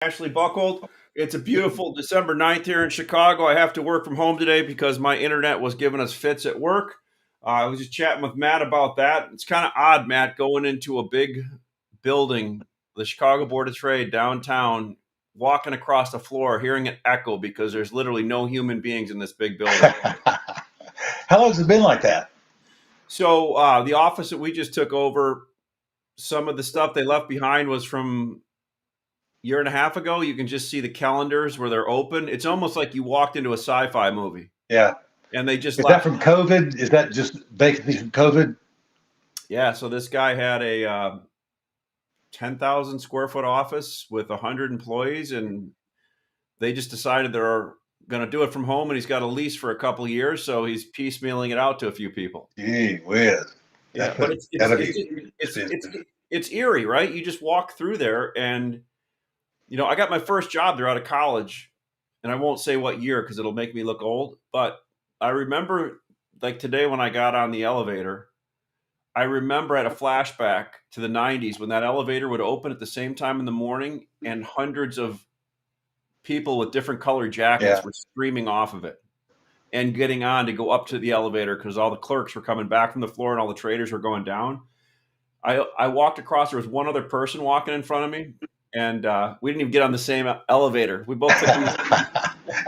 Ashley Boeckholt. It's a beautiful December 9th here in Chicago. I have to work from home today because my internet was giving us fits at work. I was just chatting with Matt about that. It's kind of odd, Matt, going into a big building, the Chicago Board of Trade downtown, walking across the floor, hearing it echo because there's literally no human beings in this big building. How long has it been like that? So the office that we just took over, some of the stuff they left behind was from year and a half ago. You can just see the calendars where they're open. It's almost like you walked into a sci-fi movie. Yeah. And they just Is left. that from COVID? Is that just vacancy from COVID? Yeah. So this guy had a 10,000 square foot office with 100 employees, and they just decided they're going to do it from home. And he's got a lease for a couple of years, so he's piecemealing it out to a few people. Gee whiz. Yeah, but it's eerie, right? You just walk through there, and I got my first job there out of college, and I won't say what year because it'll make me look old. But I remember, like today, when I got on the elevator, I remember I had a flashback to the 90s when that elevator would open at the same time in the morning, and hundreds of people with different colored jackets were streaming off of it and getting on to go up to the elevator because all the clerks were coming back from the floor and all the traders were going down. I walked across. There was one other person walking in front of me, and we didn't even get on the same elevator. We both took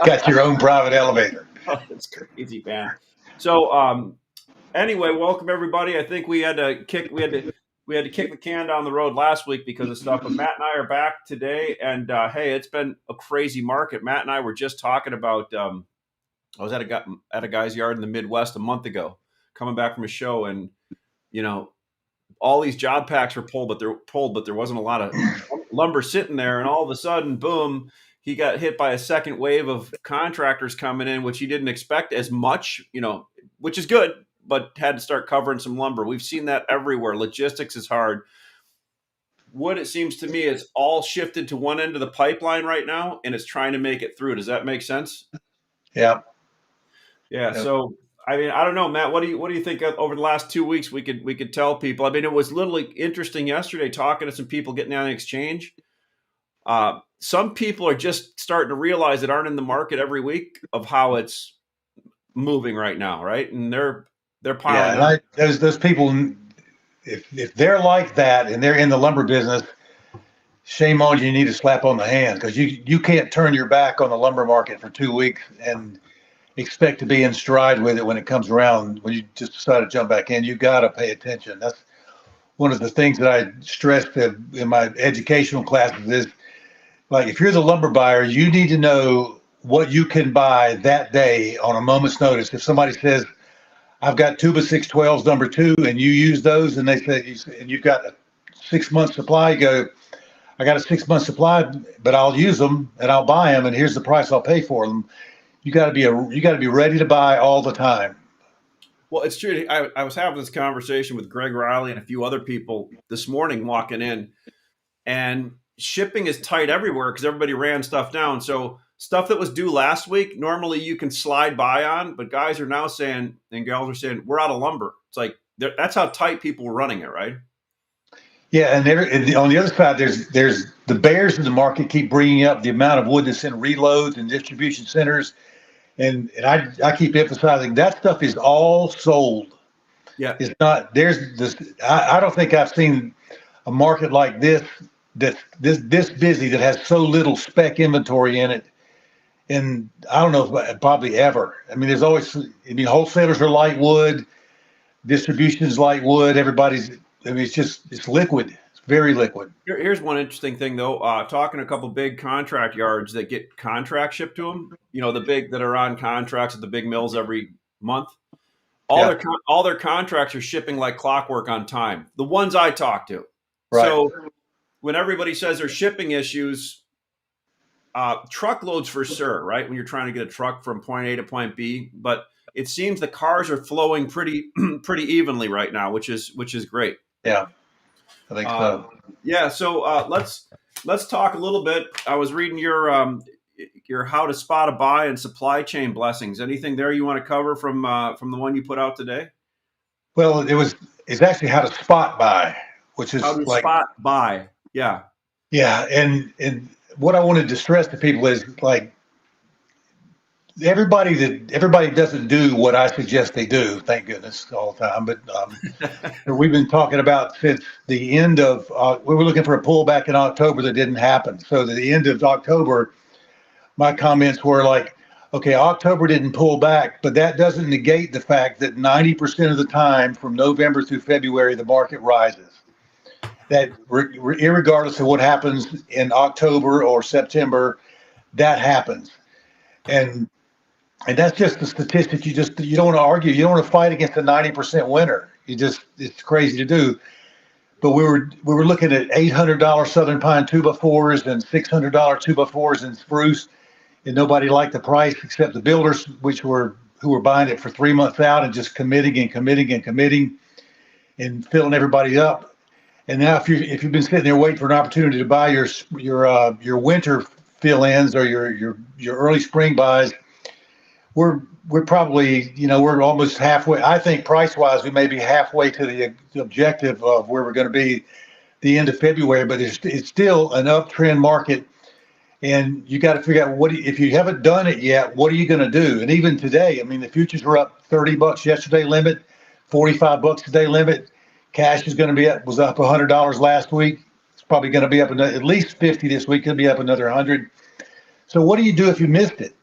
got your own private elevator. Oh, that's crazy, man. So anyway, welcome everybody. I think we had to kick the can down the road last week because of stuff. But Matt and I are back today, and hey, it's been a crazy market. Matt and I were just talking about. I was at a guy's yard in the Midwest a month ago, coming back from a show, and all these job packs were pulled, but there wasn't a lot of lumber sitting there. And all of a sudden, boom, he got hit by a second wave of contractors coming in, which he didn't expect as much, which is good, but had to start covering some lumber. We've seen that everywhere. Logistics is hard. What it seems to me is all shifted to one end of the pipeline right now, and it's trying to make it through. Does that make sense? Yeah. Yeah. So, I mean, I don't know, Matt, what do you think over the last 2 weeks we could tell people? I mean, it was literally interesting yesterday talking to some people getting on the exchange. Some people are just starting to realize that aren't in the market every week of how it's moving right now, right? And they're piling. Yeah, and those people, if they're like that and they're in the lumber business, shame on you. You need a slap on the hand because you can't turn your back on the lumber market for 2 weeks and expect to be in stride with it when it comes around. When you just decide to jump back in, you got to pay attention. That's one of the things that I stressed in my educational classes is, like, if you're the lumber buyer, you need to know what you can buy that day on a moment's notice. If somebody says, I've got 2x612s number 2, and you use those, and they say, and you've got a 6 month supply, you go, I got a 6 month supply, but I'll use them and I'll buy them, and here's the price I'll pay for them. You got to be ready to buy all the time. Well, it's true. I was having this conversation with Greg Riley and a few other people this morning walking in, and shipping is tight everywhere because everybody ran stuff down. So stuff that was due last week, normally you can slide by on, but guys are now saying, and gals are saying, we're out of lumber. It's like, that's how tight people were running it, right? Yeah, and on the other side, there's the bears in the market keep bringing up the amount of wood that's in reloads and distribution centers. And I keep emphasizing that stuff is all sold. Yeah. It's not, there's this, I don't think I've seen a market like this this busy that has so little spec inventory in it. And I don't know if probably ever. I mean, wholesalers are light wood, distribution's light wood, it's liquid. It's very liquid. Here's one interesting thing, though. Talking to a couple big contract yards that get contracts shipped to them, the big that are on contracts at the big mills every month. All their contracts are shipping like clockwork on time. The ones I talk to. Right. So when everybody says there's shipping issues, truckloads for sure, right? When you're trying to get a truck from point A to point B, but it seems the cars are flowing pretty evenly right now, which is great. Yeah. I think so. Yeah. So let's talk a little bit. I was reading your how to spot a buy and supply chain blessings. Anything there you want to cover from the one you put out today? Well, it's actually how to spot buy, which is how to spot buy. Yeah. Yeah, and what I wanted to stress to people is like everybody doesn't do what I suggest they do. Thank goodness all the time. But we've been talking about since the end of we were looking for a pullback in October that didn't happen. So at the end of October, my comments were like, okay, October didn't pull back, but that doesn't negate the fact that 90% of the time from November through February, the market rises. That irregardless of what happens in October or September, that happens. And that's just the statistic. You don't want to argue. You don't want to fight against a 90% winner. It's crazy to do. But we were looking at $800 Southern Pine 2x4s and $600 2x4s in spruce, and nobody liked the price except the builders, who were buying it for 3 months out and just committing and committing and committing and filling everybody up. And now if you've been sitting there waiting for an opportunity to buy your winter fill-ins or your early spring buys, we're probably, we're almost halfway. I think price-wise, we may be halfway to the objective of where we're going to be the end of February, but it's still an uptrend market. And you got to figure out if you haven't done it yet, what are you going to do? And even today, I mean, the futures were up $30 yesterday limit, $45 today limit. Cash was up $100 last week. It's probably going to be up at least 50 this week. Could be up another 100. So what do you do if you missed it?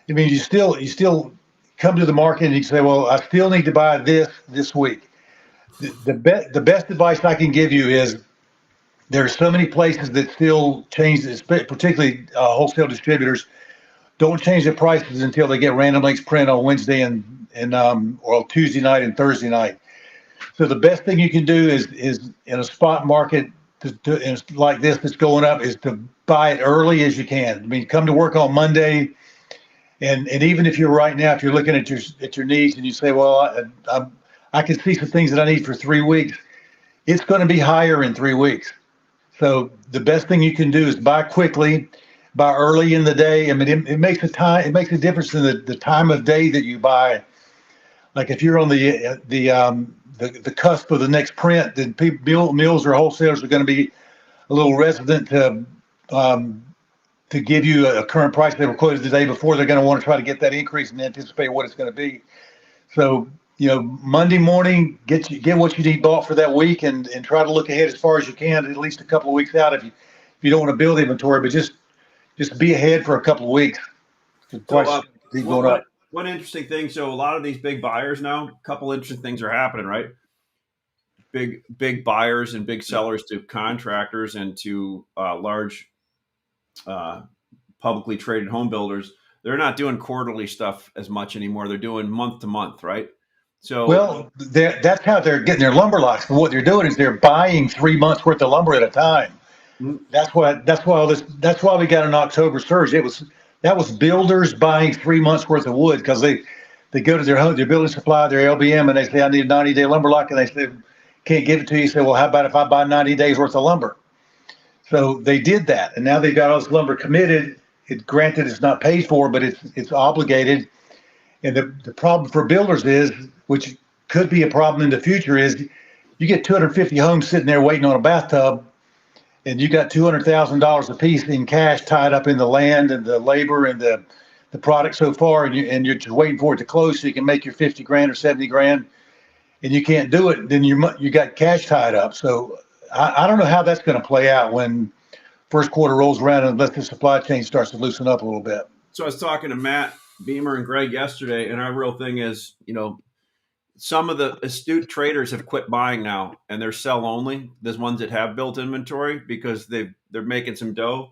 I mean, you still come to the market and you say, well, I still need to buy this week. The best advice I can give you is there are so many places that still change this, particularly wholesale distributors don't change their prices until they get Random Lengths print on Wednesday and or Tuesday night and Thursday night. So the best thing you can do is in a spot market like this that's going up is to buy it early as you can. I mean, come to work on Monday. And even if you're right now, if you're looking at your needs and you say, well, I can see some things that I need for 3 weeks, it's going to be higher in 3 weeks. So the best thing you can do is buy quickly, buy early in the day. I mean, it makes a difference in the time of day that you buy. Like if you're on the cusp of the next print, then mills or wholesalers are going to be a little reticent to give you a current price they were quoted the day before. They're going to want to try to get that increase and anticipate what it's going to be. So, Monday morning, get what you need bought for that week and try to look ahead as far as you can, at least a couple of weeks out if you don't want to build inventory, but just be ahead for a couple of weeks. Keep going up. One interesting thing. So a lot of these big buyers now, a couple interesting things are happening, right? Big buyers and big sellers to contractors and to large publicly traded home builders. They're not doing quarterly stuff as much anymore. They're doing month to month, right? So well, that's how they're getting their lumber locks. And what they're doing is they're buying 3 months worth of lumber at a time. Mm-hmm. That's why we got an October surge. That was builders buying 3 months worth of wood because they go to their building supply, their LBM, and they say, I need a 90-day lumber lock, and they say, can't give it to you. You say, well, how about if I buy 90 days worth of lumber? So they did that, and now they've got all this lumber committed. Granted, it's not paid for, but it's obligated. And the problem for builders is, which could be a problem in the future, is you get 250 homes sitting there waiting on a bathtub, and you got $200,000 a piece in cash tied up in the land and the labor and the product so far, and you're just waiting for it to close so you can make your 50 grand or 70 grand, and you can't do it. Then you got cash tied up. So I don't know how that's going to play out when first quarter rolls around unless the supply chain starts to loosen up a little bit. So I was talking to Matt Beamer and Greg yesterday, and our real thing is, some of the astute traders have quit buying now, and they're sell only. There's ones that have built inventory because they're making some dough.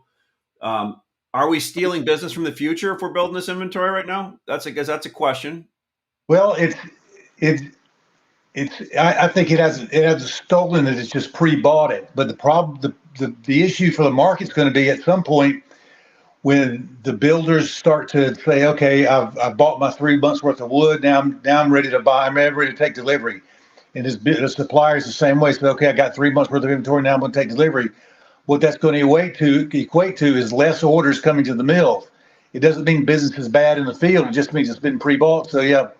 Are we stealing business from the future if we're building this inventory right now? That's a question. Well, I think it has stolen it. It's just pre-bought it. But the problem, the issue for the market's going to be at some point when the builders start to say, okay, I've bought my 3 months worth of wood. Now I'm ready to buy. I'm ready to take delivery. And the suppliers the same way. So, okay, I got 3 months worth of inventory. Now I'm going to take delivery. What that's going to equate to is less orders coming to the mills. It doesn't mean business is bad in the field. It just means it's been pre-bought. So yeah,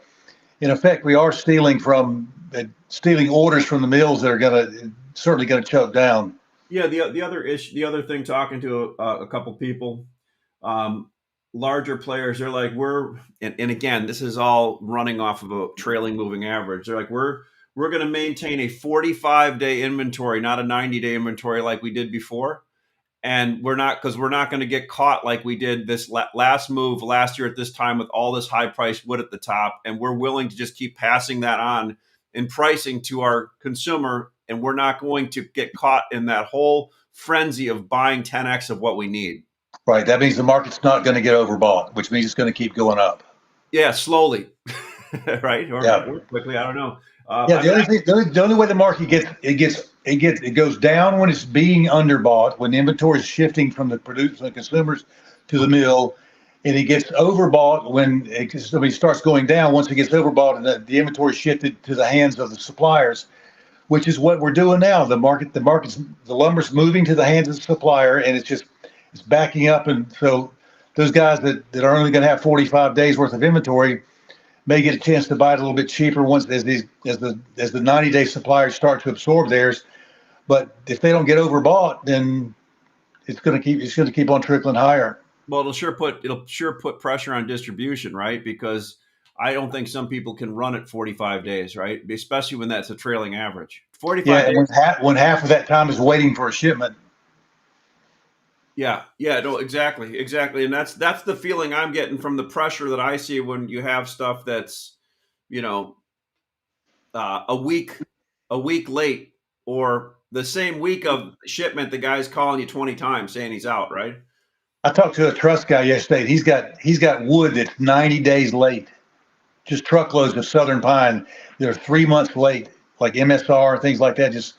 in effect, we are stealing orders from the mills that are certainly going to choke down. Yeah, the other issue, the other thing, talking to a couple people, um, larger players, they're like, and again, this is all running off of a trailing moving average. They're like, we're going to maintain a 45-day inventory, not a 90-day inventory like we did before. And we're not going to get caught like we did this last move last year at this time with all this high priced wood at the top. And we're willing to just keep passing that on in pricing to our consumer. And we're not going to get caught in that whole frenzy of buying 10x of what we need. Right. That means the market's not going to get overbought, which means it's going to keep going up. Yeah, slowly, right? Yeah. Or quickly. I don't know. Yeah. The only way the market it goes down when it's being underbought, when the inventory is shifting from the consumers to the mill, and it gets overbought when it starts going down. Once it gets overbought and the inventory shifted to the hands of the suppliers, which is what we're doing now. The lumber's moving to the hands of the supplier, and it's backing up. And so those guys that are only going to have 45 days worth of inventory may get a chance to buy it a little bit cheaper once as the 90-day suppliers start to absorb theirs. But if they don't get overbought, then it's going to keep on trickling higher. Well, it'll sure put pressure on distribution, right? Because I don't think some people can run it 45 days, right? Especially when that's a trailing average. 45 days. When half of that time is waiting for a shipment. Yeah, no, exactly. And that's the feeling I'm getting from the pressure that I see when you have stuff that's, a week late, or the same week of shipment, the guy's calling you 20 times saying he's out, right? I talked to a truss guy yesterday. He's got wood that's 90 days late. Just truckloads of southern pine. They're 3 months late, like MSR, things like that. He's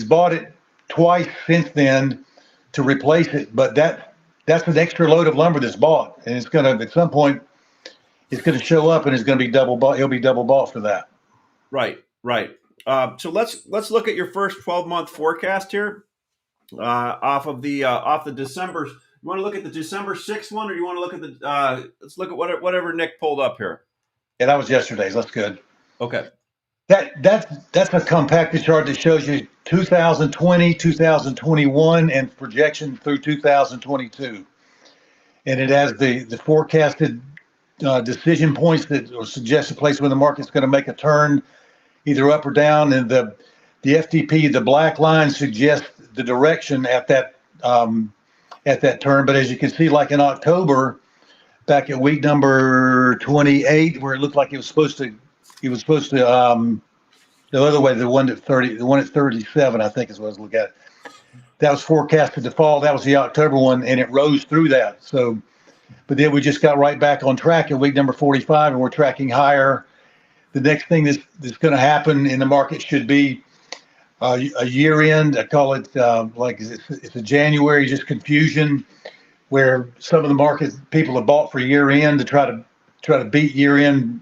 bought it twice since then to replace it, but that's an extra load of lumber that's bought, and it's gonna at some point it's gonna show up, and it's gonna be double bought. He'll be double bought for that. Right. So let's look at your first 12-month forecast here, off the December. You want to look at the December 6th one, or do you want to look at the? Let's look at whatever Nick pulled up here. Yeah, that was yesterday's. That's good. Okay. That's a compacted chart that shows you 2020, 2021, and projection through 2022, and it has the forecasted decision points that or suggest a place where the market's going to make a turn, either up or down, and the FTP, the black line, suggests the direction at that turn. But as you can see, like in October, back at week number 28, where it looked like it was supposed to the other way, the one at 37, I think is what I was looking at. That was forecasted to fall. That was the October one, and it rose through that. So, but then we just got right back on track at week number 45, and we're tracking higher. The next thing that's going to happen in the market should be a year end. I call it it's a January just confusion, where some of the market people have bought for year end to try to beat year end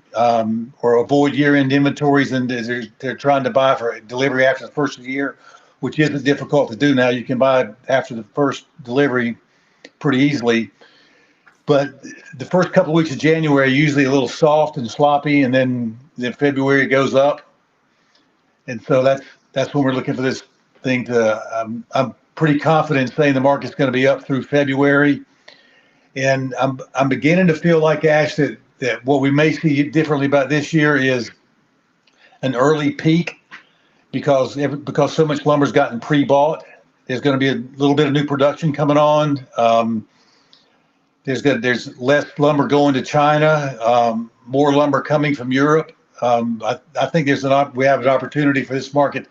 or avoid year end inventories, and they're trying to buy for delivery after the first of the year, which isn't difficult to do now. You can buy after the first delivery pretty easily. But the first couple of weeks of January are usually a little soft and sloppy, and then February goes up. And so that's when we're looking for this thing to. I'm pretty confident in saying the market's going to be up through February, and I'm beginning to feel like, Ash, that what we may see differently about this year is an early peak, because so much lumber's gotten pre-bought. There's going to be a little bit of new production coming on. There's less lumber going to China, more lumber coming from Europe. I think we have an opportunity for this market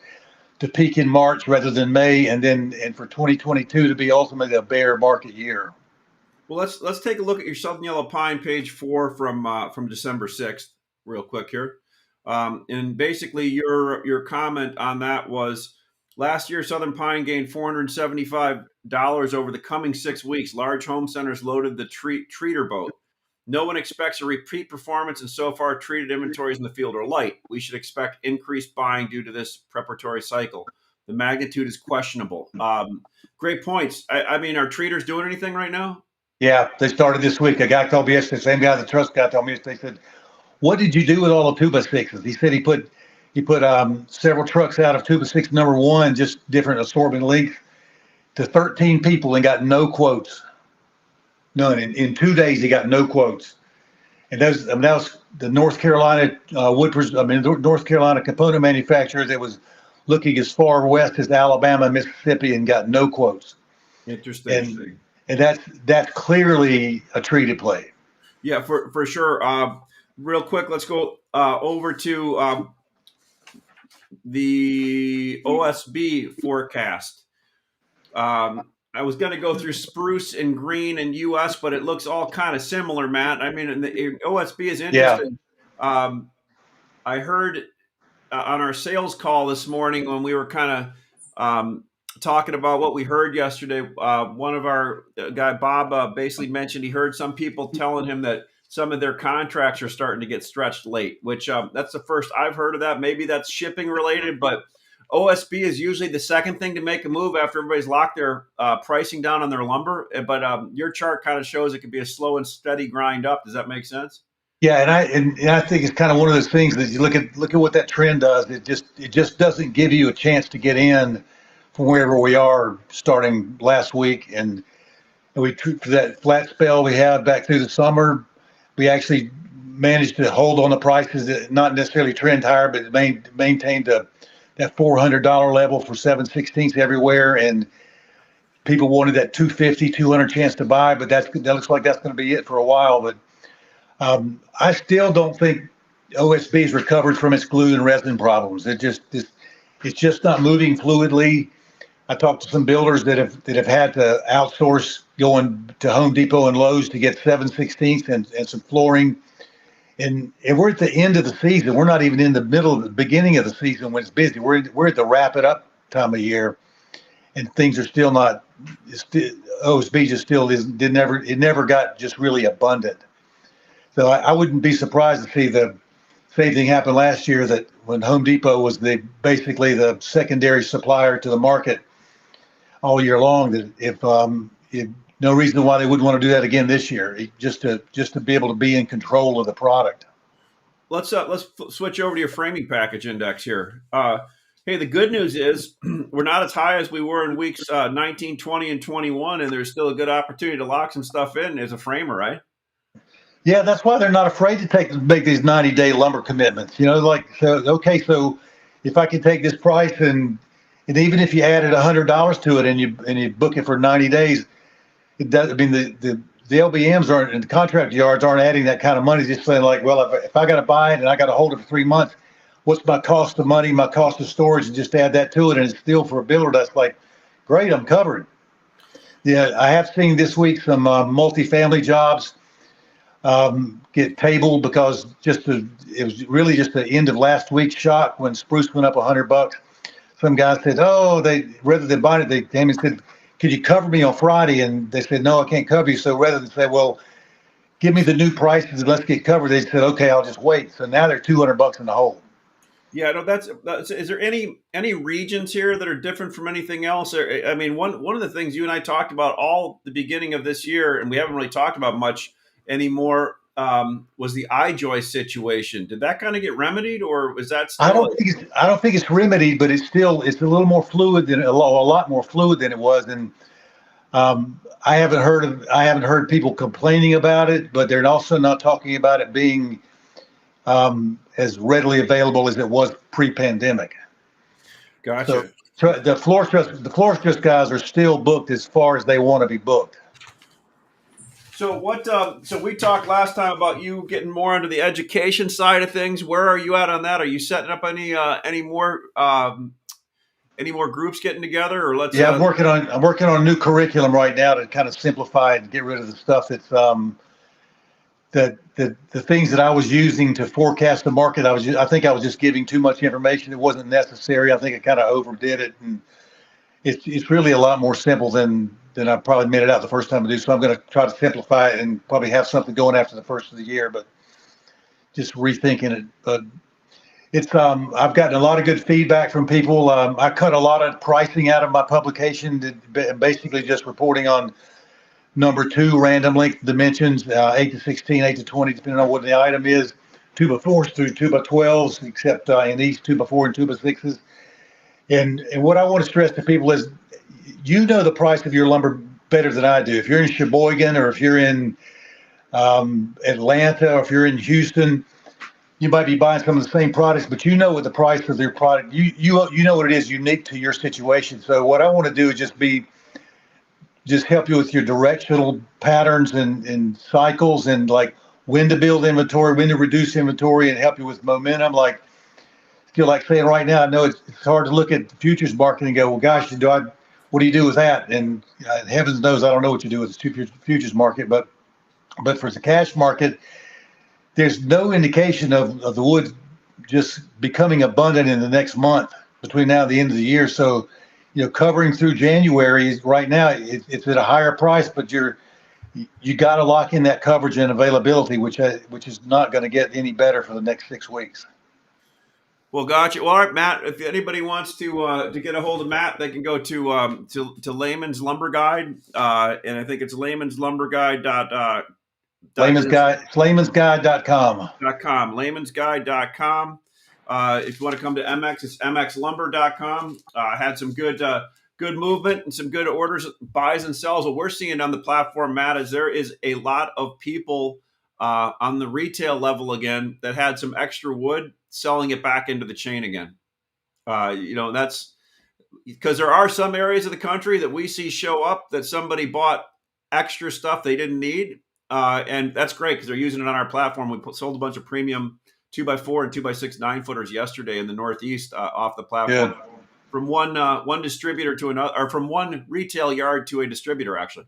to peak in March rather than May, and for 2022 to be ultimately a bear market year. Well, let's take a look at your Southern Yellow Pine, page 4 from December 6th, real quick here. And basically your comment on that was, last year Southern Pine gained $475 over the coming 6 weeks. Large home centers loaded the treater boat. No one expects a repeat performance, and so far treated inventories in the field are light. We should expect increased buying due to this preparatory cycle. The magnitude is questionable. Great points. I mean, are treaters doing anything right now? Yeah, they started this week. A guy called me yesterday, the same guy the trust guy told me yesterday, said, "What did you do with all the 2x6s?" He said he put He put several trucks out of 2x6 number one, just different assortment length, to 13 people and got no quotes. None. In 2 days, he got no quotes. And that was the North Carolina North Carolina component manufacturer that was looking as far west as Alabama, Mississippi, and got no quotes. Interesting. And that's clearly a treated play. Yeah, for sure. Real quick, let's go over to the OSB forecast. I was going to go through spruce and green and US, but it looks all kind of similar, Matt. I mean, the OSB is interesting. Yeah. I heard on our sales call this morning when we were kind of talking about what we heard yesterday, one of our guy, Bob, basically mentioned he heard some people telling him that some of their contracts are starting to get stretched late, which that's the first I've heard of that. Maybe that's shipping related, but OSB is usually the second thing to make a move after everybody's locked their pricing down on their lumber. But your chart kind of shows it could be a slow and steady grind up. Does that make sense? Yeah, and I think it's kind of one of those things that you look at what that trend does. It just doesn't give you a chance to get in from wherever we are starting last week. And we for that flat spell we had back through the summer, we actually managed to hold on the prices, that not necessarily trend higher, but maintained that $400 level for 7/16 everywhere, and people wanted that 250, 200 chance to buy, but that looks like that's going to be it for a while. But I still don't think OSB's recovered from its glue and resin problems. It's just not moving fluidly. I talked to some builders that have had to outsource going to Home Depot and Lowe's to get 7/16 and some flooring. And we're at the end of the season. We're not even in the beginning of the season when it's busy. We're at the wrap it up time of year, and things are still not. OSB just still isn't. It never got just really abundant. So I wouldn't be surprised to see the same thing happen last year, that when Home Depot was basically the secondary supplier to the market all year long, that if no reason why they wouldn't want to do that again this year, just to be able to be in control of the product. Let's switch over to your framing package index here. Hey, the good news is we're not as high as we were in weeks 19, 20, and 21, and there's still a good opportunity to lock some stuff in as a framer, right? Yeah, that's why they're not afraid to make these 90-day lumber commitments. So if I could take this price and even if you added $100 to it and you book it for 90 days, it does. I mean, the LBMs aren't, and the contract yards aren't adding that kind of money. Just saying like, well, if I got to buy it and I got to hold it for 3 months, what's my cost of money, my cost of storage, and just add that to it, and it's still for a builder. That's like, great, I'm covered. Yeah, I have seen this week some multifamily jobs get tabled because it was really just the end of last week's shock when spruce went up $100. Some guy said, rather than buying it, they came and said, could you cover me on Friday? And they said, no, I can't cover you. So rather than say, well, give me the new prices and let's get covered, they said, okay, I'll just wait. So now they're $200 in the hole. Yeah, no, that's. Is there any regions here that are different from anything else? I mean, one of the things you and I talked about all the beginning of this year, and we haven't really talked about much anymore, was the iJoy situation. Did that kind of get remedied, or was that still? I don't think it's remedied, but it's a little more fluid than a lot more fluid than it was. And I haven't heard people complaining about it, but they're also not talking about it being as readily available as it was pre-pandemic. Gotcha. So the floor stress guys are still booked as far as they want to be booked. So what? So we talked last time about you getting more into the education side of things. Where are you at on that? Are you setting up any more groups getting together, or let's? Yeah, I'm working on a new curriculum right now to kind of simplify it and get rid of the stuff that's the things that I was using to forecast the market. I think I was just giving too much information. It wasn't necessary. I think I kind of overdid it, and it's really a lot more simple than I probably made it out the first time to do. So I'm going to try to simplify it and probably have something going after the first of the year, but just rethinking it. But it's I've gotten a lot of good feedback from people. I cut a lot of pricing out of my publication, basically just reporting on number 2 random length dimensions, 8 to 16, 8 to 20, depending on what the item is, 2x4s through 2x12s, except in these 2x4 and 2x6s. And what I want to stress to people is, you know the price of your lumber better than I do. If you're in Sheboygan, or if you're in Atlanta, or if you're in Houston, you might be buying some of the same products, but you know what the price of your product, you know what it is unique to your situation. So what I want to do is just help you with your directional patterns and cycles, and like when to build inventory, when to reduce inventory, and help you with momentum. Like, feel like saying right now, I know it's hard to look at the futures market and go, well, gosh, what do you do with that? And heavens knows I don't know what you do with the futures market, but for the cash market, there's no indication of the wood just becoming abundant in the next month between now and the end of the year. So, covering through January right now, it's at a higher price, but you got to lock in that coverage and availability, which is not going to get any better for the next 6 weeks. Well, gotcha. Well, all right, Matt. If anybody wants to get a hold of Matt, they can go to Layman's Lumber Guide, and I think it's Layman's Lumber Guide Layman's Guide, laymansguide.com. laymansguide.com. If you want to come to MX, it's mxlumber.com. Had some good movement and some good orders, buys and sells. What we're seeing on the platform, Matt, is there is a lot of people on the retail level again that had some extra wood, selling it back into the chain again. That's because there are some areas of the country that we see show up that somebody bought extra stuff they didn't need. And that's great because they're using it on our platform. We sold a bunch of premium 2x4 and 2x6 9-footers yesterday in the Northeast off the platform. Yeah. From one distributor to another, or from one retail yard to a distributor, actually.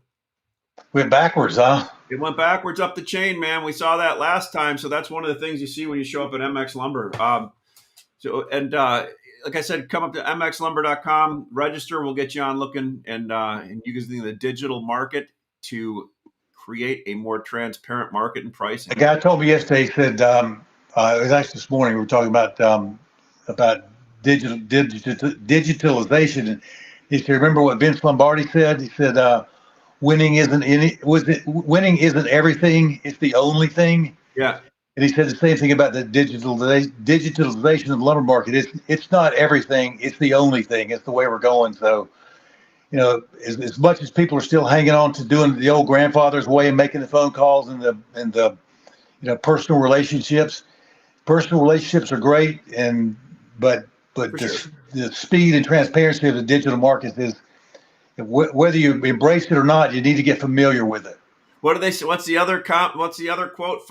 Went backwards, huh? It went backwards up the chain, man. We saw that last time. So that's one of the things you see when you show up at MX Lumber. Like I said, come up to mxlumber.com, register. We'll get you on looking and using the digital market to create a more transparent market and pricing. A guy told me yesterday, he said, it was actually this morning, we were talking about digitalization. And he said, remember what Vince Lombardi said? He said, winning isn't everything, it's the only thing. Yeah. And he said the same thing about the digitalization of the lumber market. It's not everything, it's the only thing. It's the way we're going. So, as much as people are still hanging on to doing the old grandfather's way and making the phone calls and the personal relationships are great, but Sure. the speed and transparency of the digital market is, whether you embrace it or not, you need to get familiar with it. What do they say? What's the other quote?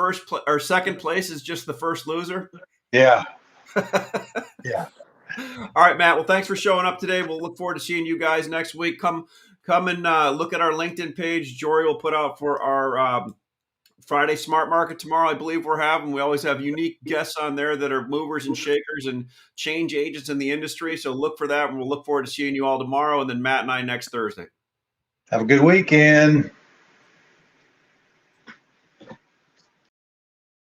Or second place is just the first loser. Yeah. Yeah. All right, Matt. Well, thanks for showing up today. We'll look forward to seeing you guys next week. Come and look at our LinkedIn page. Jory will put out for our Friday Smart Market tomorrow. I believe we're having. We always have unique guests on there that are movers and shakers and change agents in the industry. So look for that, and we'll look forward to seeing you all tomorrow, and then Matt and I next Thursday. Have a good weekend.